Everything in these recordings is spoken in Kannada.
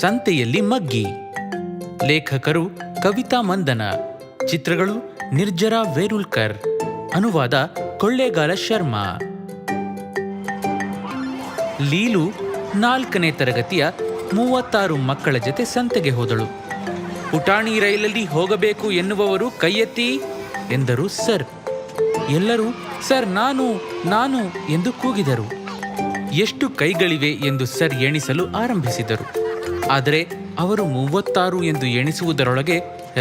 ಸಂತೆಯಲ್ಲಿ ಮಗ್ಗಿ. ಲೇಖಕರು ಕವಿತಾ ಮಂದನ. ಚಿತ್ರಗಳು ನಿರ್ಜರಾ ವೇರುಲ್ಕರ್. ಅನುವಾದ ಕೊಳ್ಳೇಗಾಲ ಶರ್ಮಾ. ಲೀಲು 4ನೇ ತರಗತಿಯ 36 ಮಕ್ಕಳ ಜೊತೆ ಸಂತೆಗೆ ಹೋದಳು. ಪುಟಾಣಿ ರೈಲಲ್ಲಿ ಹೋಗಬೇಕು ಎನ್ನುವವರು ಕೈಯೆತ್ತಿ ಎಂದರು ಸರ್. ಎಲ್ಲರೂ ಸರ್ ನಾನು ಎಂದು ಕೂಗಿದರು. ಎಷ್ಟು ಕೈಗಳಿವೆ ಎಂದು ಸರ್ ಎಣಿಸಲು ಆರಂಭಿಸಿದರು. ಆದರೆ ಅವರು 36 ಎಂದು ಎಣಿಸುವುದರೊಳಗೆ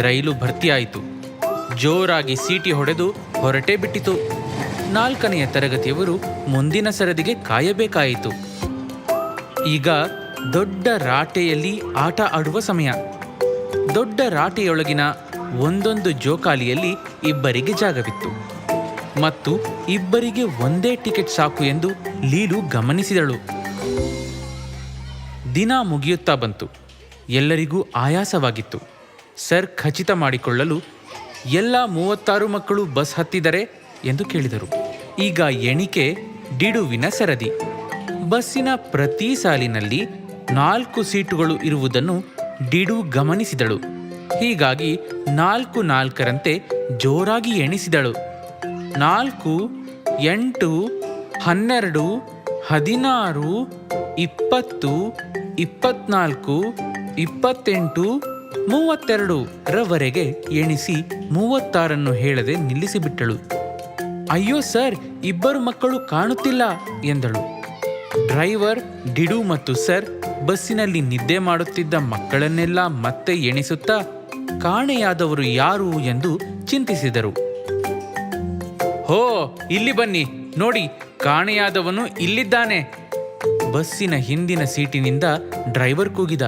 ರೈಲು ಭರ್ತಿಯಾಯಿತು. ಜೋರಾಗಿ ಸೀಟಿ ಹೊಡೆದು ಹೊರಟೇ ಬಿಟ್ಟಿತು. 4ನೇ ತರಗತಿಯವರು ಮುಂದಿನ ಸರದಿಗೆ ಕಾಯಬೇಕಾಯಿತು. ಈಗ ದೊಡ್ಡ ರಾಟೆಯಲ್ಲಿ ಆಟ ಆಡುವ ಸಮಯ. ದೊಡ್ಡ ರಾಟೆಯೊಳಗಿನ ಒಂದೊಂದು ಜೋಕಾಲಿಯಲ್ಲಿ ಇಬ್ಬರಿಗೆ ಜಾಗವಿತ್ತು ಮತ್ತು ಇಬ್ಬರಿಗೆ ಒಂದೇ ಟಿಕೆಟ್ ಸಾಕು ಎಂದು ಲೀಲು ಗಮನಿಸಿದಳು. ದಿನ ಮುಗಿಯುತ್ತಾ ಬಂತು. ಎಲ್ಲರಿಗೂ ಆಯಾಸವಾಗಿತ್ತು. ಸರ್ ಖಚಿತ ಮಾಡಿಕೊಳ್ಳಲು ಎಲ್ಲ 36 ಮಕ್ಕಳು ಬಸ್ ಹತ್ತಿದರೆ ಎಂದು ಕೇಳಿದರು. ಈಗ ಎಣಿಕೆ ಡಿಡುವಿನ ಸರದಿ. ಬಸ್ಸಿನ ಪ್ರತಿ ಸಾಲಿನಲ್ಲಿ 4 ಸೀಟುಗಳು ಇರುವುದನ್ನು ಡಿಡು ಗಮನಿಸಿದಳು. ಹೀಗಾಗಿ 4 ಜೋರಾಗಿ ಎಣಿಸಿದಳು. 4, 8, 12, 16, 20, 24, 28, 32 ರವರೆಗೆ ಎಣಿಸಿ 36 ಹೇಳದೆ ನಿಲ್ಲಿಸಿಬಿಟ್ಟಳು. ಅಯ್ಯೋ ಸರ್, ಇಬ್ಬರು ಮಕ್ಕಳು ಕಾಣುತ್ತಿಲ್ಲ ಎಂದಳು. ಡ್ರೈವರ್, ಡಿಡು ಮತ್ತು ಸರ್ ಬಸ್ಸಿನಲ್ಲಿ ನಿದ್ದೆ ಮಾಡುತ್ತಿದ್ದ ಮಕ್ಕಳನ್ನೆಲ್ಲ ಮತ್ತೆ ಎಣಿಸುತ್ತಾ ಕಾಣೆಯಾದವರು ಯಾರು ಎಂದು ಚಿಂತಿಸಿದರು. ಹೋ, ಇಲ್ಲಿ ಬನ್ನಿ, ನೋಡಿ, ಕಾಣೆಯಾದವನು ಇಲ್ಲಿದ್ದಾನೆ. ಬಸ್ಸಿನ ಹಿಂದಿನ ಸೀಟಿನಿಂದ ಡ್ರೈವರ್ ಕೂಗಿದ.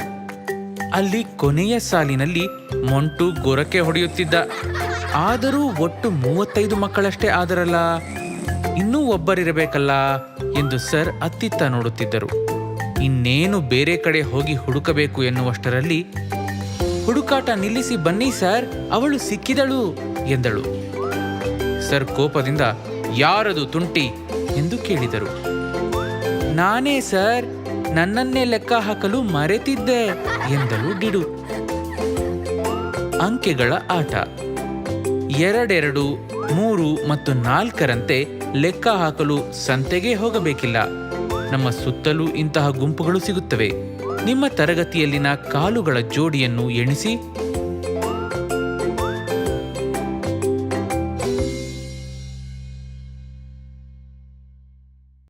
ಅಲ್ಲಿ ಕೊನೆಯ ಸಾಲಿನಲ್ಲಿ ಮೊಂಟು ಗೊರಕೆ ಹೊಡೆಯುತ್ತಿದ್ದ. ಆದರೂ ಒಟ್ಟು 35 ಮಕ್ಕಳಷ್ಟೇ ಆದರಲ್ಲ, ಇನ್ನೂ ಒಬ್ಬರಿರಬೇಕಲ್ಲ ಎಂದು ಸರ್ ಅತ್ತಿತ್ತ ನೋಡುತ್ತಿದ್ದರು. ಇನ್ನೇನು ಬೇರೆ ಕಡೆ ಹೋಗಿ ಹುಡುಕಬೇಕು ಎನ್ನುವಷ್ಟರಲ್ಲಿ ಹುಡುಕಾಟ ನಿಲ್ಲಿಸಿ ಬನ್ನಿ ಸರ್, ಅವಳು ಸಿಕ್ಕಿದಳು ಎಂದಳು. ಸರ್ ಕೋಪದಿಂದ ಯಾರದು ತುಂಟಿ ಎಂದು ಕೇಳಿದರು. ನಾನೇ ಸರ್, ನನ್ನನ್ನೇ ಲೆಕ್ಕ ಹಾಕಲು ಮರೆತಿದ್ದೆ ಎಂದಳು ಡಿಡು. ಅಂಕೆಗಳ ಆಟ. 2, 3 ಮತ್ತು 4ರಂತೆ ಲೆಕ್ಕ ಹಾಕಲು ಸಂತೆಗೆ ಹೋಗಬೇಕಿಲ್ಲ. ನಮ್ಮ ಸುತ್ತಲೂ ಇಂತಹ ಗುಂಪುಗಳು ಸಿಗುತ್ತವೆ. ನಿಮ್ಮ ತರಗತಿಯಲ್ಲಿನ ಕಾಲುಗಳ ಜೋಡಿಯನ್ನು ಎಣಿಸಿ